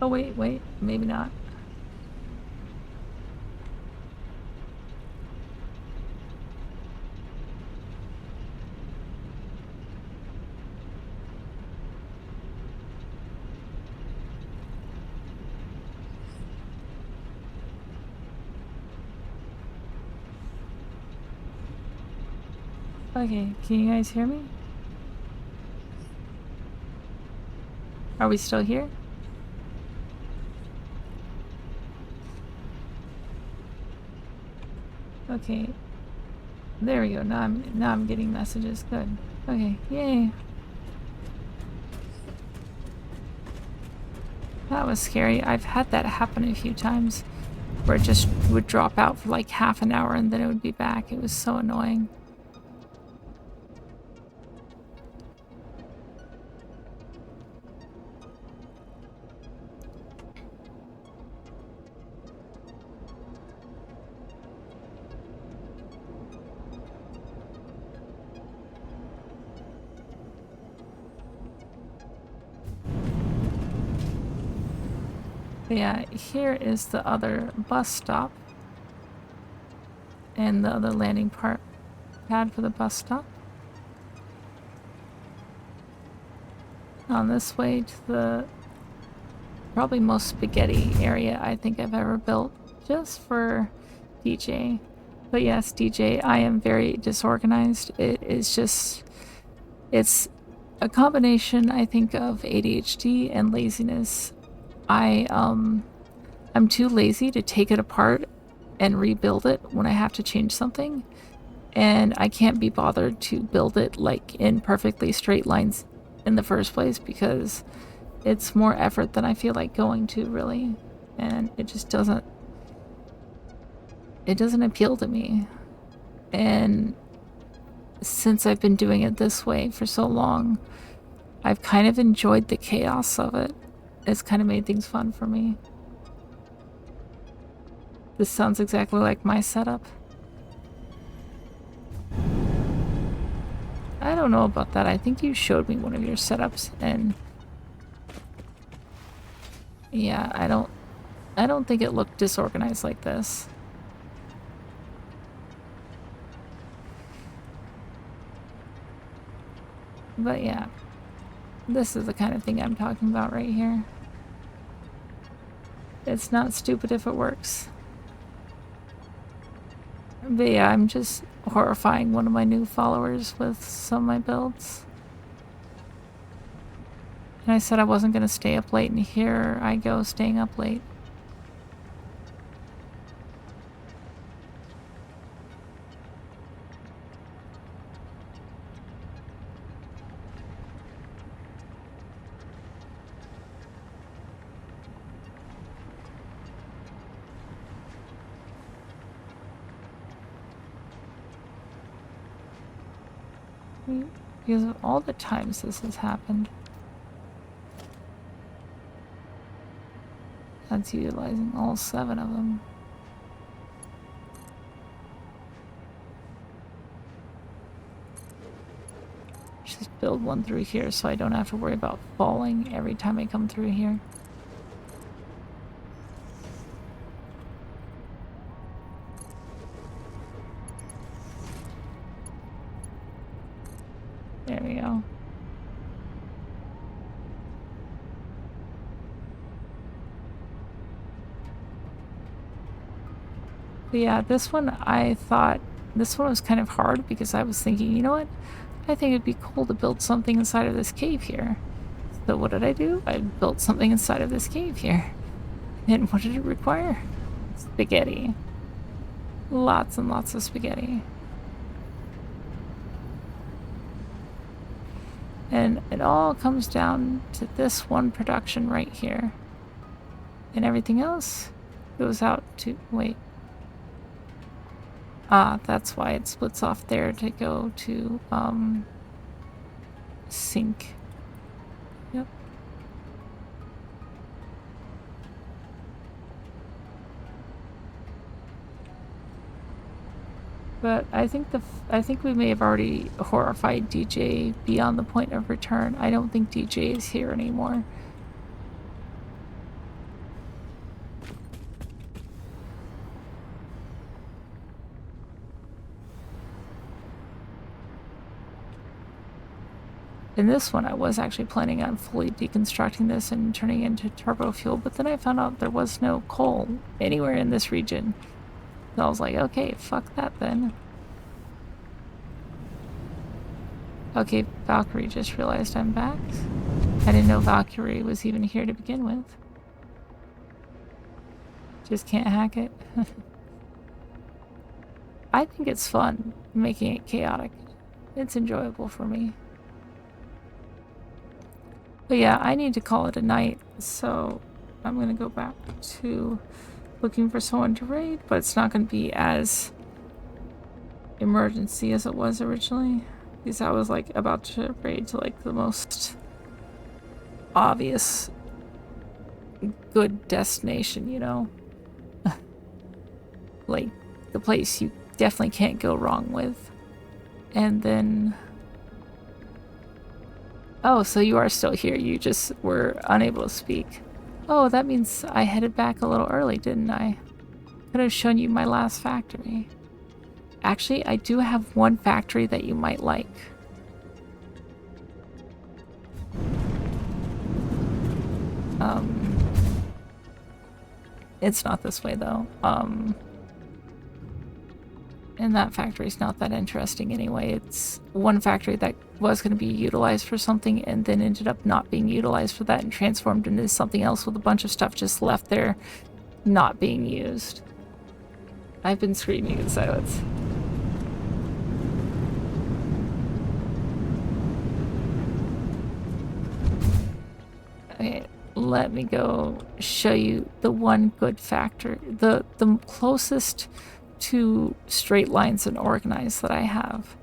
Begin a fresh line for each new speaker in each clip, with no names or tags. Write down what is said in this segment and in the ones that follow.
Oh, wait, maybe not. Okay, can you guys hear me? Are we still here? Okay. There we go. Now I'm getting messages. Good. Okay. Yay. That was scary. I've had that happen a few times where it just would drop out for like half an hour and then it would be back. It was so annoying. But yeah, here is the other bus stop and the other landing pad for the bus stop. On this way to the probably most spaghetti area I think I've ever built, just for DJ. But yes, DJ, I am very disorganized. It is just, it's a combination, I think, of ADHD and laziness. I'm too lazy to take it apart and rebuild it when I have to change something. And I can't be bothered to build it like in perfectly straight lines in the first place because it's more effort than I feel like going to, really. And it just doesn't appeal to me. And since I've been doing it this way for so long, I've kind of enjoyed the chaos of it. It's kind of made things fun for me. This sounds exactly like my setup. I don't know about that. I think you showed me one of your setups, and yeah, I don't think it looked disorganized like this. But yeah, this is the kind of thing I'm talking about right here. It's not stupid if it works. But yeah, I'm just horrifying one of my new followers with some of my builds. And I said I wasn't going to stay up late, and here I go staying up late. Because of all the times this has happened. That's utilizing all 7 of them. Just build one through here so I don't have to worry about falling every time I come through here. There we go. But yeah, this one was kind of hard because I was thinking, you know what? I think it'd be cool to build something inside of this cave here. So what did I do? I built something inside of this cave here. And what did it require? Spaghetti. Lots and lots of spaghetti. And it all comes down to this one production right here. And everything else goes out to... wait. Ah, that's why it splits off there to go to, sink. Yep. But I think we may have already horrified DJ beyond the point of return. I don't think DJ is here anymore. In this one, I was actually planning on fully deconstructing this and turning it into turbo fuel, but then I found out there was no coal anywhere in this region. So I was like, okay, fuck that then. Okay, Valkyrie just realized I'm back. I didn't know Valkyrie was even here to begin with. Just can't hack it. I think it's fun making it chaotic. It's enjoyable for me. But yeah, I need to call it a night, so I'm gonna go back to looking for someone to raid, but it's not gonna be as emergency as it was originally. Because I was like about to raid to like the most obvious good destination, you know? Like the place you definitely can't go wrong with. And then... Oh, so you are still here. You just were unable to speak. Oh, that means I headed back a little early, didn't I? Could have shown you my last factory. Actually, I do have one factory that you might like. It's not this way though. And that factory's not that interesting anyway. It's one factory that was going to be utilized for something and then ended up not being utilized for that and transformed into something else with a bunch of stuff just left there not being used. I've been screaming in silence. Okay, let me go show you the one good factory, the closest to straight lines and organized that I have.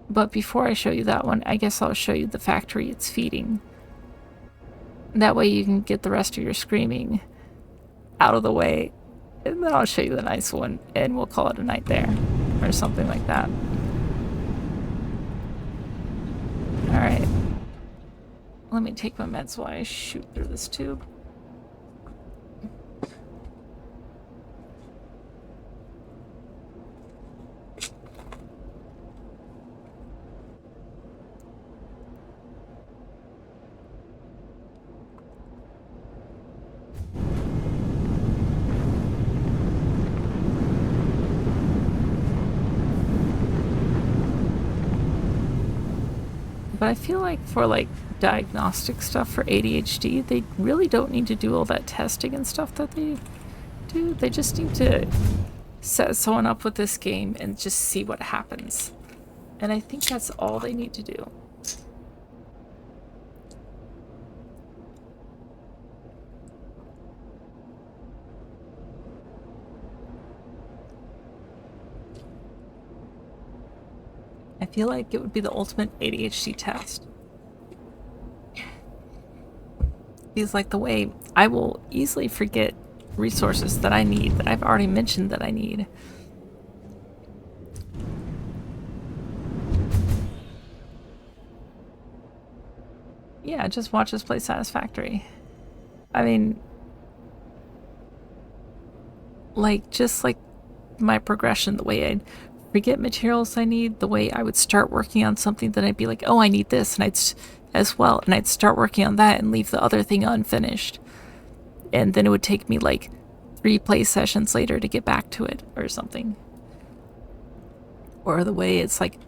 But before I show you that one, I guess I'll show you the factory it's feeding. That way you can get the rest of your screaming out of the way, and then I'll show you the nice one, and we'll call it a night there, or something like that. Alright. Let me take my meds while I shoot through this tube. But I feel like for like diagnostic stuff for ADHD, they really don't need to do all that testing and stuff that they do. They just need to set someone up with this game and just see what happens. And I think that's all they need to do. I feel like it would be the ultimate ADHD test. Feels like the way I will easily forget resources that I need, that I've already mentioned that I need. Yeah, just watch us play Satisfactory. I mean, like, just like my progression, the way I'd forget materials I need, the way I would start working on something, then I'd be like, oh, I need this, and I'd start working on that and leave the other thing unfinished. And then it would take me like 3 play sessions later to get back to it or something. Or the way it's like,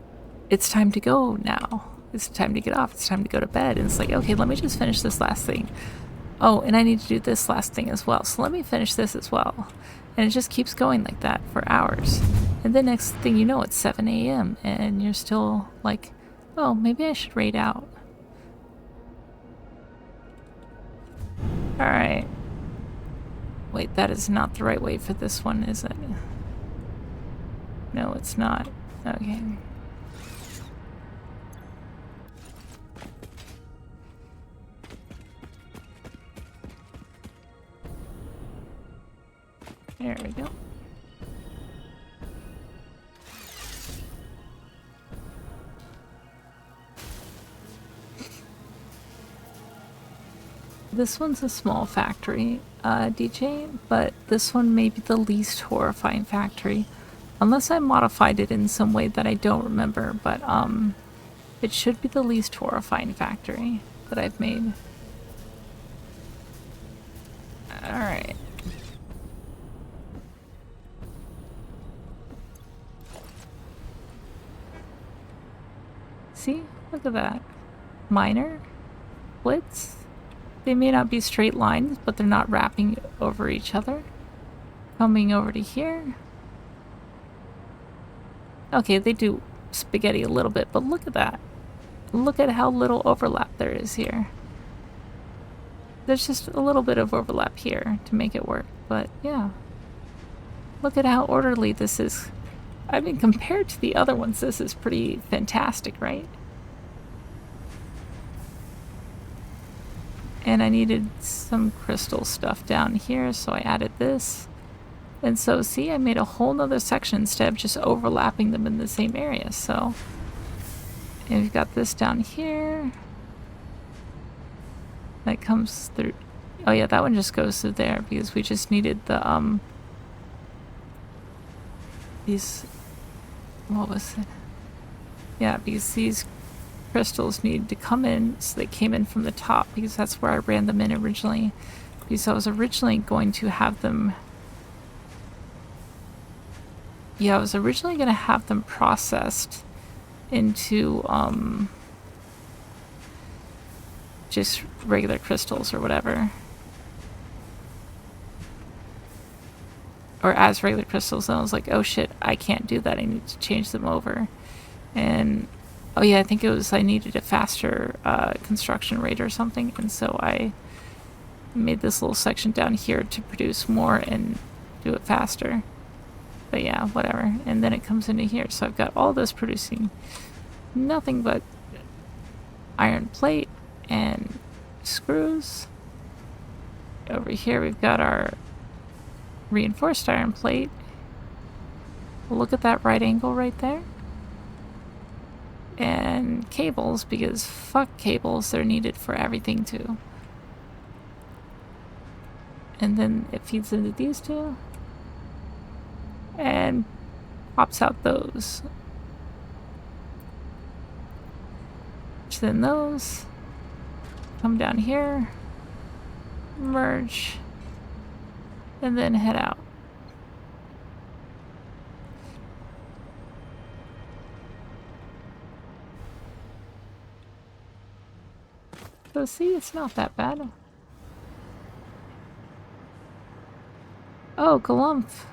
it's time to go now. It's time to get off. It's time to go to bed. And it's like, okay, let me just finish this last thing. Oh, and I need to do this last thing as well. So let me finish this as well. And it just keeps going like that for hours. And then next thing you know, it's 7 a.m. and you're still like, oh, maybe I should raid out. Alright. Wait, that is not the right way for this one, is it? No, it's not. Okay. There we go. This one's a small factory, DJ, but this one may be the least horrifying factory. Unless I modified it in some way that I don't remember, but it should be the least horrifying factory that I've made. Alright. See? Look at that. Minor? Splits? They may not be straight lines, but they're not wrapping over each other. Coming over to here. Okay, they do spaghetti a little bit, but look at that. Look at how little overlap there is here. There's just a little bit of overlap here to make it work, but yeah. Look at how orderly this is. I mean, compared to the other ones, this is pretty fantastic, right? And I needed some crystal stuff down here, so I added this. And so, see, I made a whole nother section instead of just overlapping them in the same area, so... And we've got this down here. That comes through... Oh yeah, that one just goes through there, because we just needed the, these... What was it? Yeah, because these crystals needed to come in, so they came in from the top, because that's where I ran them in originally. Because I was originally going to have them... Yeah, I was originally going to have them processed into, just regular crystals or whatever. Or as regular crystals, and I was like, oh shit, I can't do that, I need to change them over. And, oh yeah, I think it was I needed a faster construction rate or something, and so I made this little section down here to produce more and do it faster. But yeah, whatever. And then it comes into here, so I've got all this producing nothing but iron plate and screws. Over here we've got our reinforced iron plate. Look at that right angle right there. And cables, because fuck cables, they're needed for everything too. And then it feeds into these two. And pops out those. Which then those come down here, merge, and then head out. So see, it's not that bad. Oh, Galumph.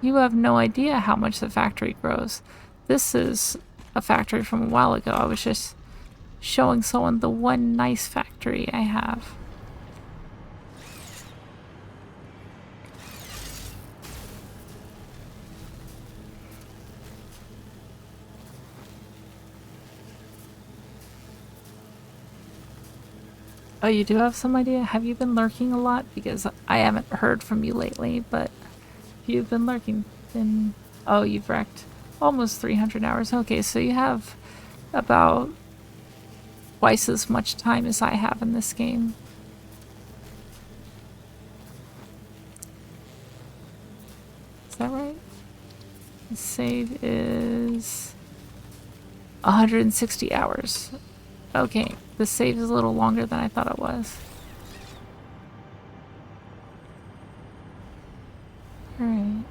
You have no idea how much the factory grows. This is a factory from a while ago. I was just showing someone the one nice factory I have. Oh, you do have some idea? Have you been lurking a lot? Because I haven't heard from you lately, but you've been lurking. Then, oh, you've wrecked almost 300 hours. Okay, so you have about twice as much time as I have in this game. Is that right? The save is 160 hours. Okay, the save is a little longer than I thought it was. Alright.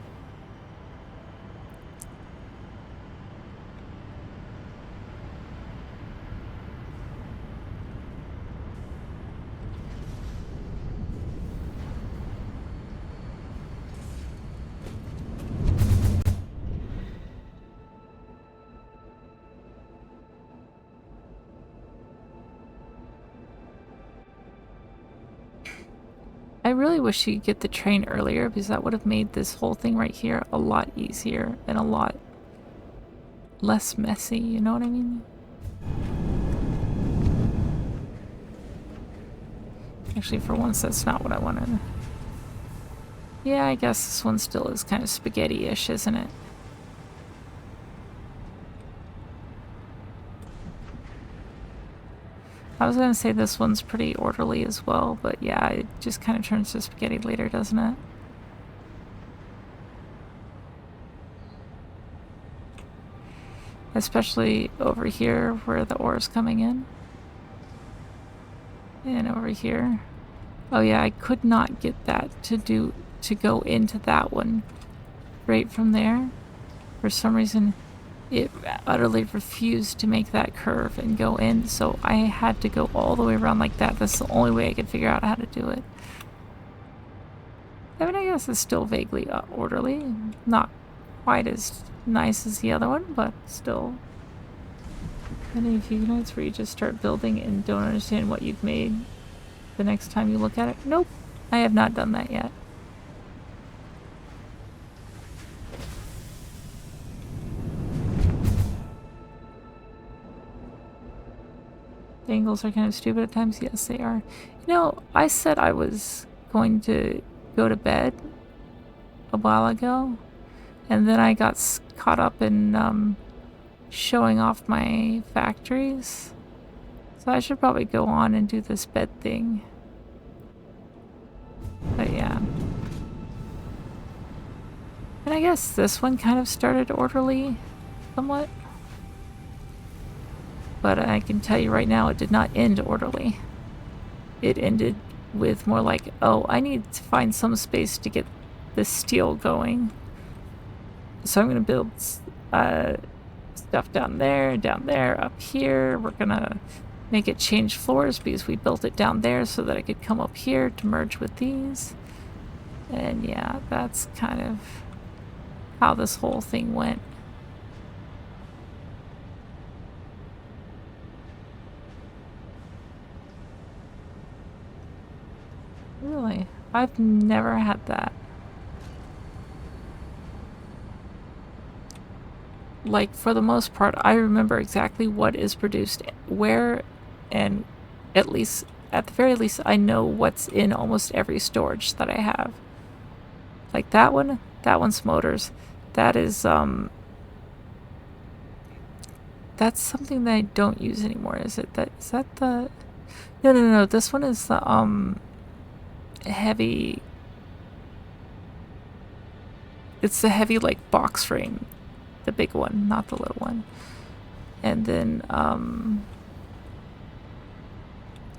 I really wish you could get the train earlier, because that would have made this whole thing right here a lot easier and a lot less messy, you know what I mean? Actually, for once, that's not what I wanted. Yeah, I guess this one still is kind of spaghetti-ish, isn't it? I was gonna say this one's pretty orderly as well, but yeah, it just kind of turns to spaghetti later, doesn't it? especially over here where the ore is coming in. And over here. Oh yeah, I could not get that to go into that one right from there. For some reason, it utterly refused to make that curve and go in, so I had to go all the way around like that. That's the only way I could figure out how to do it. I mean, I guess it's still vaguely orderly. Not quite as nice as the other one, but still. Any of you nights where you just start building and don't understand what you've made the next time you look at it? Nope, I have not done that yet. The angles are kind of stupid at times. Yes, they are. You know, I said I was going to go to bed a while ago, and then I got caught up in showing off my factories. So I should probably go on and do this bed thing. But yeah. And I guess this one kind of started orderly, somewhat. But I can tell you right now, it did not end orderly. It ended with more like, oh, I need to find some space to get this steel going. So I'm going to build stuff down there, up here. We're going to make it change floors because we built it down there so that I could come up here to merge with these. And yeah, that's kind of how this whole thing went. Really? I've never had that. Like, for the most part, I remember exactly what is produced where, and at the very least, I know what's in almost every storage that I have. Like that one's motors. That is, that's something that I don't use anymore, is it? Is that the... No, this one is the, heavy... It's the heavy, like, box frame. The big one, not the little one. And then,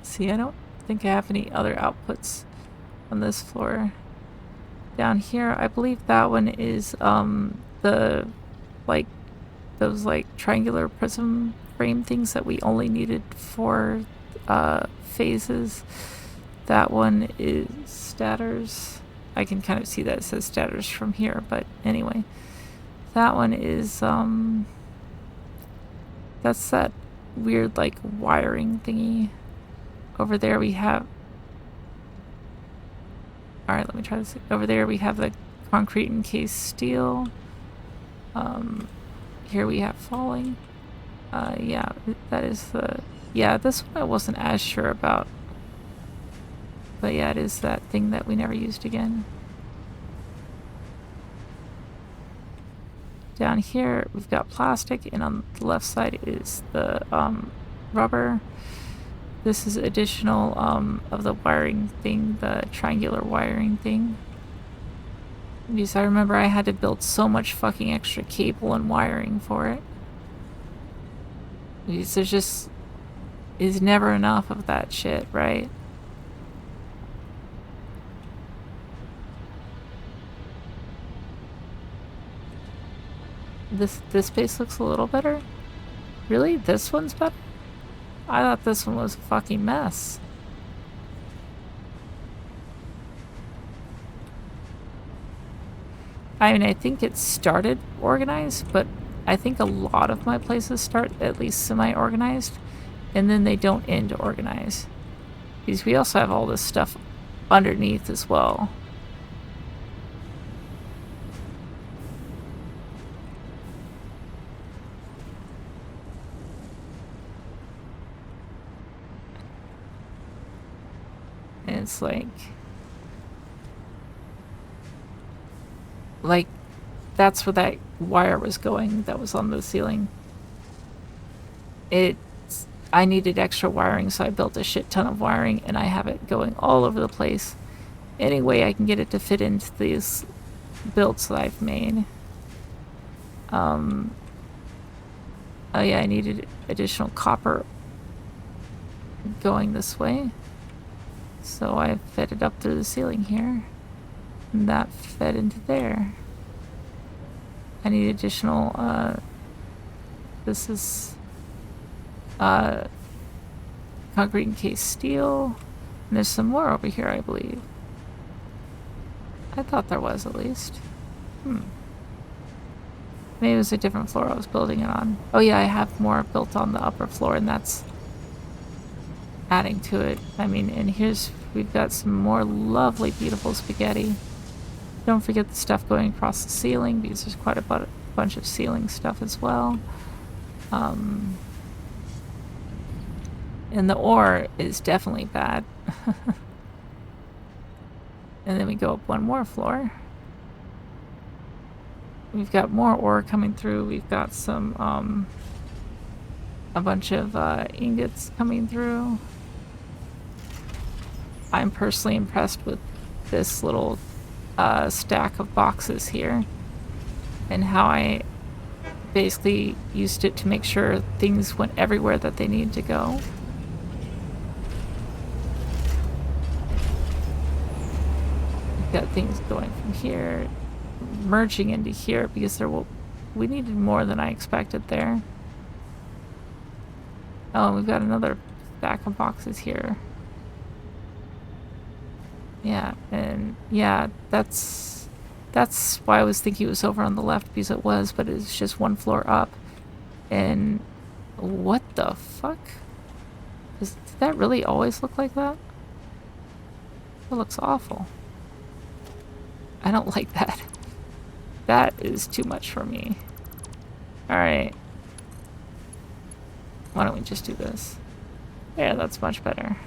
see, I don't think I have any other outputs on this floor. Down here, I believe that one is, the, like, those, like, triangular prism frame things that we only needed for, phases. That one is Statters. I can kind of see that it says Statters from here, but anyway. That one is, that's that weird, like, wiring thingy. Over there we have... Alright, let me try this. Over there we have the concrete encased steel. Here we have falling. Yeah, that is the... Yeah, this one I wasn't as sure about. But yeah, it is that thing that we never used again. Down here we've got plastic, and on the left side is the rubber. This is additional of the wiring thing, the triangular wiring thing. Because I remember I had to build so much fucking extra cable and wiring for it. Because there's just is never enough of that shit, right? This space looks a little better. Really? This one's better? I thought this one was a fucking mess. I mean, I think it started organized, but I think a lot of my places start at least semi-organized, and then they don't end organized. Because we also have all this stuff underneath as well. And it's like that's where that wire was going that was on the ceiling. I needed extra wiring, so I built a shit ton of wiring, and I have it going all over the place. Any way I can get it to fit into these builds that I've made. Oh yeah, I needed additional copper going this way. So I fed it up through the ceiling here. And that fed into there. I need additional, this is, concrete encased steel. And there's some more over here, I believe. I thought there was, at least. Maybe it was a different floor I was building it on. Oh yeah, I have more built on the upper floor, and that's adding to it. I mean, and we've got some more lovely, beautiful spaghetti. Don't forget the stuff going across the ceiling, because there's quite a bunch of ceiling stuff as well. And the ore is definitely bad. And then we go up one more floor. We've got more ore coming through. We've got some, a bunch of ingots coming through. I'm personally impressed with this little stack of boxes here and how I basically used it to make sure things went everywhere that they needed to go. We've got things going from here, merging into here, because we needed more than I expected there. Oh, we've got another stack of boxes here. Yeah, and yeah, that's why I was thinking it was over on the left, because it was, but it's just one floor up. And what the fuck? Did that really always look like that? It looks awful. I don't like that. That is too much for me. Alright. Why don't we just do this? Yeah, that's much better.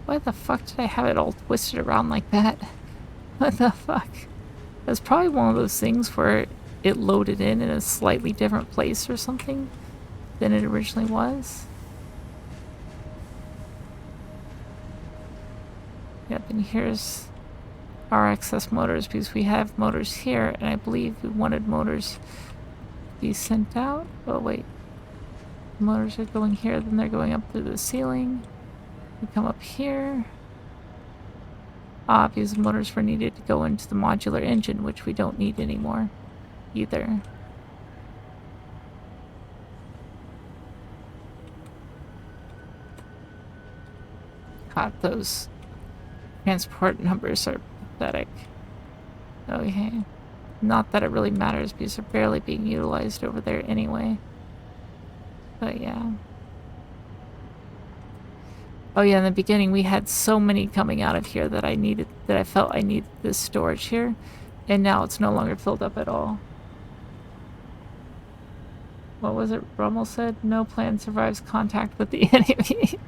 Why the fuck did I have it all twisted around like that? What the fuck? That's probably one of those things where it loaded in a slightly different place or something than it originally was. Yep, and here's our excess motors, because we have motors here, and I believe we wanted motors to be sent out. Oh wait, the motors are going here, then they're going up through the ceiling. We come up here. Because the motors were needed to go into the modular engine, which we don't need anymore either. God, those transport numbers are pathetic. Okay. Not that it really matters, because they're barely being utilized over there anyway. But yeah. Oh yeah, in the beginning we had so many coming out of here that I felt I needed this storage here, and now it's no longer filled up at all. What was it Rommel said? No plan survives contact with the enemy.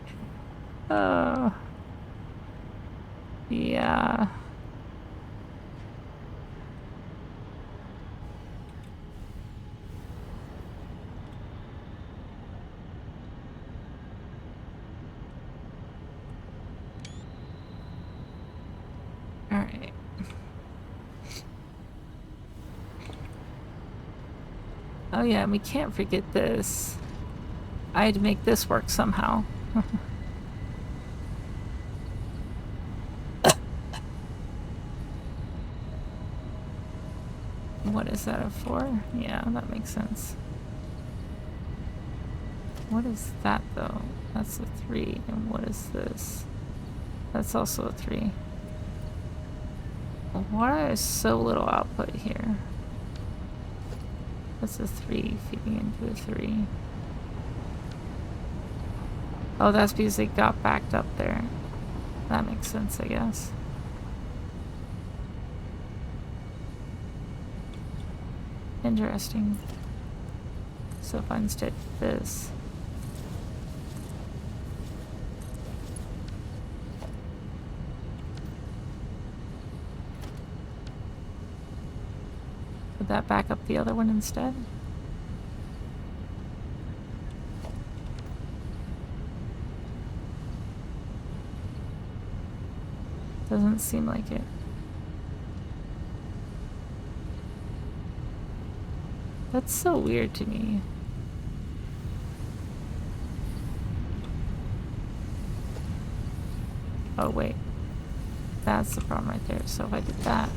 Yeah. Alright. Oh yeah, and we can't forget this. I had to make this work somehow. What is that, a 4? Yeah, that makes sense. What is that, though? That's a 3. And what is this? That's also a 3. Why is so little output here? That's a 3 feeding into a 3. Oh, that's because they got backed up there. That makes sense, I guess. Interesting. So if I instead do this. Would that back up the other one instead? Doesn't seem like it. That's so weird to me. Oh, wait. That's the problem right there. So if I did that...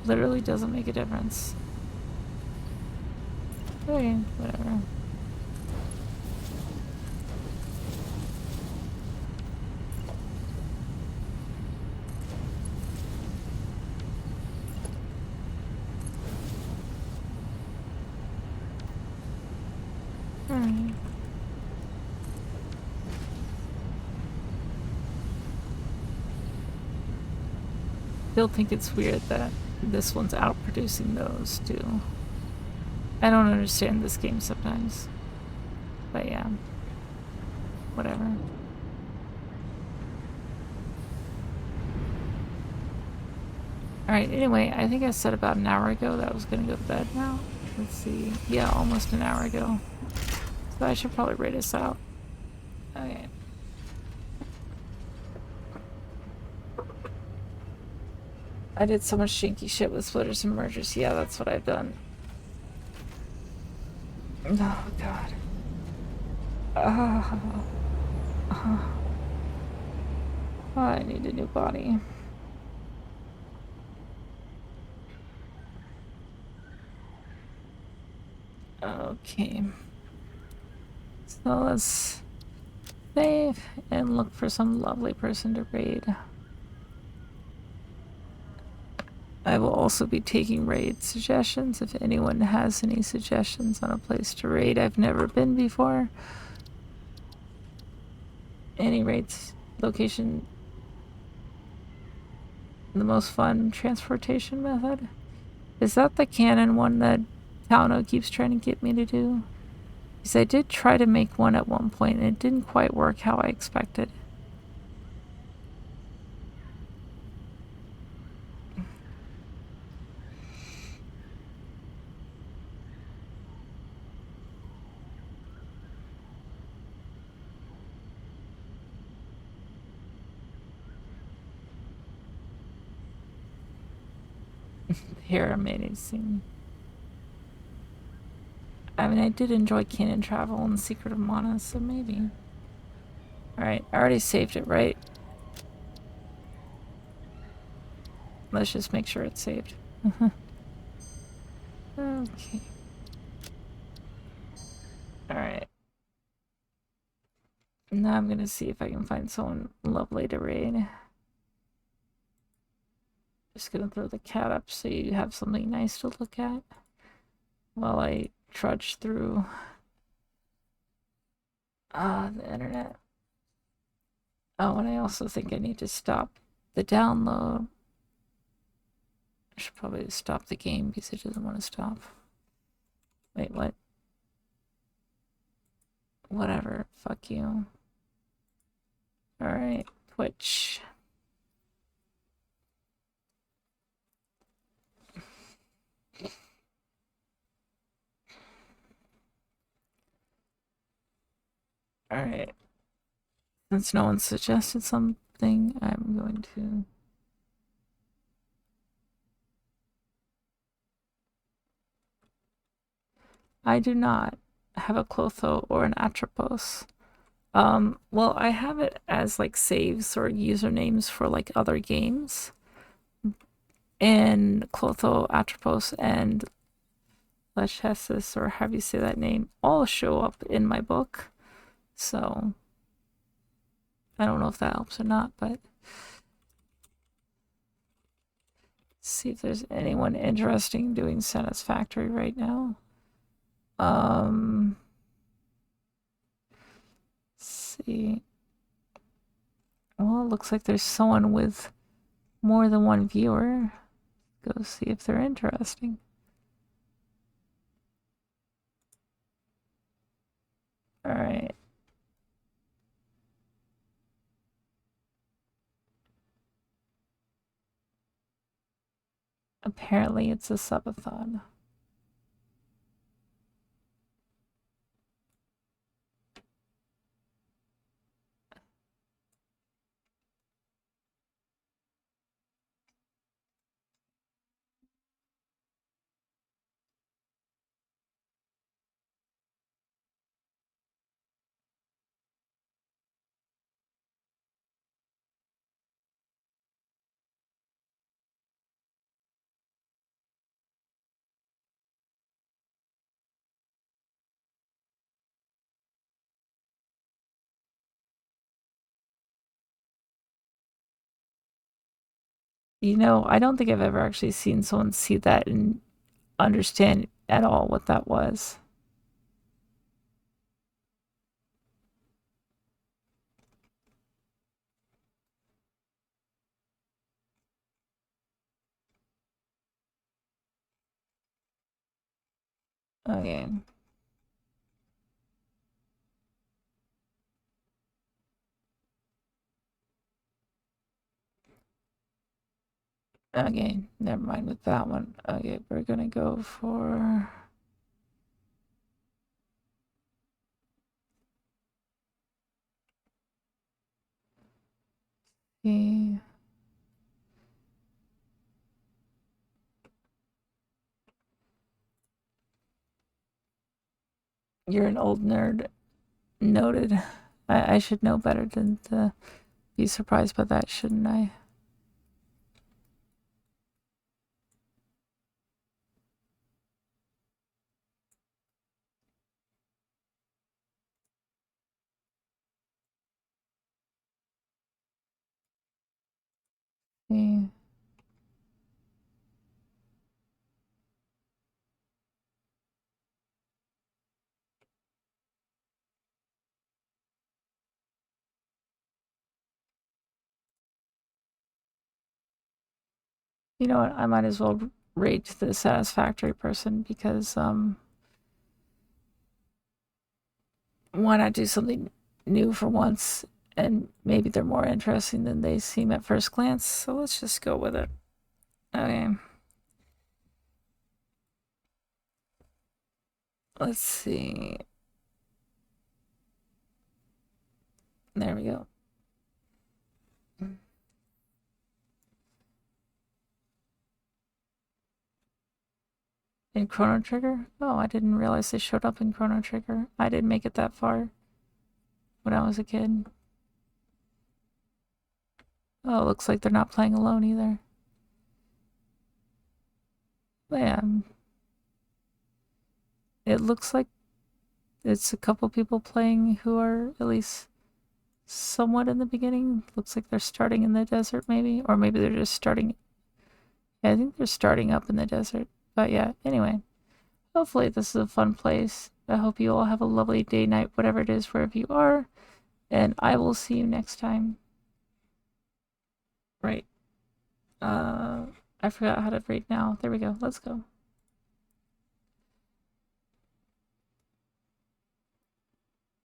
Literally doesn't make a difference. Okay, whatever. Alright. Still think it's weird that this one's outproducing those two. I don't understand this game sometimes. But yeah. Whatever. Alright, anyway, I think I said about an hour ago that I was gonna go to bed now. Let's see. Yeah, almost an hour ago. So I should probably rate us out. Okay. I did so much shinky shit with splitters and mergers. Yeah, that's what I've done. Oh, God. Oh, I need a new body. Okay. So let's save and look for some lovely person to raid. I will also be taking raid suggestions if anyone has any suggestions on a place to raid I've never been before. Any raids, location, the most fun transportation method? Is that the canon one that Tauno keeps trying to get me to do? Because I did try to make one at one point and it didn't quite work how I expected. Here, amazing. I mean, I did enjoy Canon Travel and Secret of Mana, so maybe. Alright, I already saved it, right? Let's just make sure it's saved. Okay. Alright. Now I'm gonna see if I can find someone lovely to raid. Just gonna throw the cat up so you have something nice to look at while I trudge through the internet. Oh, and I also think I need to stop the download. I should probably stop the game because it doesn't want to stop. Wait, what? Whatever. Fuck you. Alright, Twitch. Alright. Since no one suggested something, I'm going to... I do not have a Clotho or an Atropos. Well, I have it as like saves or usernames for like other games. And Clotho, Atropos, and Lachesis, or however you say that name, all show up in my book. So I don't know if that helps or not, but see if there's anyone interesting doing Satisfactory right now. Let's see. Well, it looks like there's someone with more than one viewer. Go see if they're interesting. Alright. Apparently it's a subathon. You know, I don't think I've ever actually seen someone see that and understand at all what that was. Okay. Okay, never mind with that one. Okay, we're gonna go for the. You're an old nerd. Noted. I should know better than to be surprised by that, shouldn't I? Yeah. You know what? I might as well rate the Satisfactory person because why not do something new for once? And maybe they're more interesting than they seem at first glance. So let's just go with it. Okay. Let's see. There we go. In Chrono Trigger? Oh, I didn't realize they showed up in Chrono Trigger. I didn't make it that far when I was a kid. Oh, it looks like they're not playing alone either. Yeah, it looks like it's a couple people playing who are at least somewhat in the beginning. Looks like they're starting in the desert, maybe, or maybe they're just starting. Yeah, I think they're starting up in the desert. But yeah, anyway, hopefully this is a fun place. I hope you all have a lovely day, night, whatever it is, wherever you are, and I will see you next time. Right. Uh, I forgot how to rate now. There we go. Let's go.